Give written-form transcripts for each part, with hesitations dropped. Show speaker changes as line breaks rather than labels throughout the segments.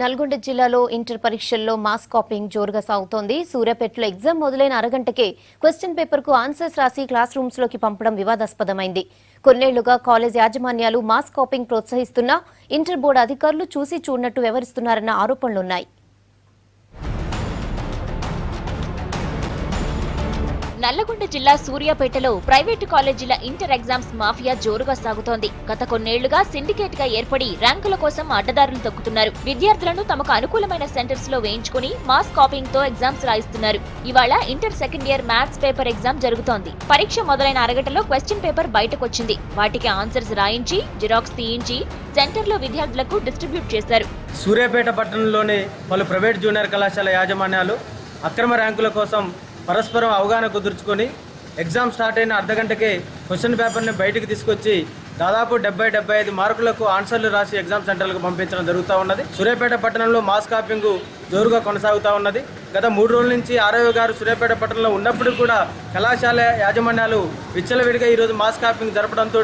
నల్గొండ జిల్లాలో ఇంటర్ పరీక్షల్లో mass capping జోరుగా సాగుతోంది. సూర్యాపేటలో ఎగ్జామ్ మొదలైన అరగంటకే క్వశ్చన్ పేపర్కు ఆన్సర్స్ రాసి క్లాస్ రూమ్స్లోకి పంపడం వివాదాస్పదమైంది. కొన్నేళ్లుగా కాలేజ్ యాజమాన్యాలు మాస్ కాపింగ్ ప్రోత్సహిస్తున్నా ఇంటర్ బోర్డు అధికారులు చూసి చూడనట్టు వ్యవహరిస్తున్నారన్న ఆరోపణలున్నాయి.
నల్లగొండ జిల్లా సూర్యాపేటలో ప్రైవేటు కాలేజీల ఇంటర్ ఎగ్జామ్స్ మాఫియా జోరుగా సాగుతోంది. గత కొన్నేళ్లుగా సిండికేట్ గా ఏర్పడి ర్యాంకుల కోసం అడ్డదారులు తొక్కుతున్నారు. విద్యార్థులను తమకు అనుకూలమైన సెంటర్స్ లో వేయించుకుని మాస్ కాపింగ్ తో ఎగ్జామ్స్ రాయిస్తున్నారు. ఇవాళ inter second year maths paper exam జరుగుతోంది. పరీక్ష మొదలైన అరగంటలో క్వశ్చన్ పేపర్ బయటకొచ్చింది. వాటికి ఆన్సర్స్ రాయించి జిరాక్స్ తీయించి సెంటర్లో విద్యార్థులకు డిస్ట్రిబ్యూట్ చేశారు.
సూర్యాపేట పట్టణంలోని పలు ప్రైవేట్ జూనియర్ కళాశాల యాజమాన్యాలు అక్రమ ర్యాంకుల కోసం పరస్పరం అవగాహన కుదుర్చుకొని ఎగ్జామ్ స్టార్ట్ అయిన అర్ధగంటకే క్వశ్చన్ పేపర్ని బయటికి తీసుకొచ్చి దాదాపు 70-75 మార్కులకు ఆన్సర్లు రాసి ఎగ్జామ్ సెంటర్లకు పంపించడం జరుగుతూ ఉన్నది. సూర్యాపేట పట్టణంలో మాస్ కాపింగ్ జోరుగా కొనసాగుతూ ఉన్నది. గత 3 రోజుల నుంచి ఆర్ఐఓ గారు సూర్యాపేట పట్టణంలో ఉన్నప్పుడు కూడా కళాశాల యాజమాన్యాలు విచ్చలవిడిగా ఈరోజు మాస్ కాపింగ్ జరపడంతో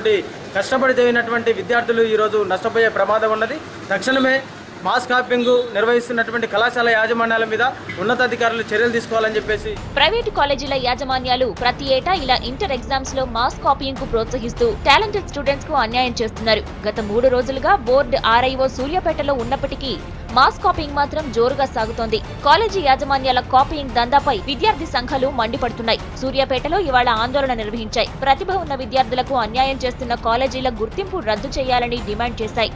కష్టపడి చదివినటువంటి విద్యార్థులు ఈరోజు నష్టపోయే ప్రమాదం ఉన్నది. తక్షణమే మాస్ కాపింగ్ నిర్వహిస్తున్నటువంటి కళాశాల యాజమాన్యాల మీద ఉన్నతాధికారులు చర్యలు తీసుకోవాలని చెప్పేసి
ప్రైవేటు కాలేజీల యాజమాన్యాలు ప్రతి ఏటా ఇలా ఇంటర్ ఎగ్జామ్స్ లో మాస్ కాపీయింగ్ కు ప్రోత్సహిస్తూ టాలెంటెడ్ స్టూడెంట్స్ కు అన్యాయం చేస్తున్నారు. గత 3 రోజులుగా బోర్డు ఆర్ఐఓ సూర్యాపేటలో ఉన్నప్పటికీ మాస్ కాపీయింగ్ మాత్రం జోరుగా సాగుతోంది. కాలేజీ యాజమాన్యాల కాపీయింగ్ దందాపై విద్యార్థి సంఘాలు మండిపడుతున్నాయి. సూర్యాపేటలో ఇవాళ ఆందోళన నిర్వహించాయి. ప్రతిభ ఉన్న విద్యార్థులకు అన్యాయం చేస్తున్న కాలేజీల గుర్తింపు రద్దు చేయాలని డిమాండ్ చేశాయి.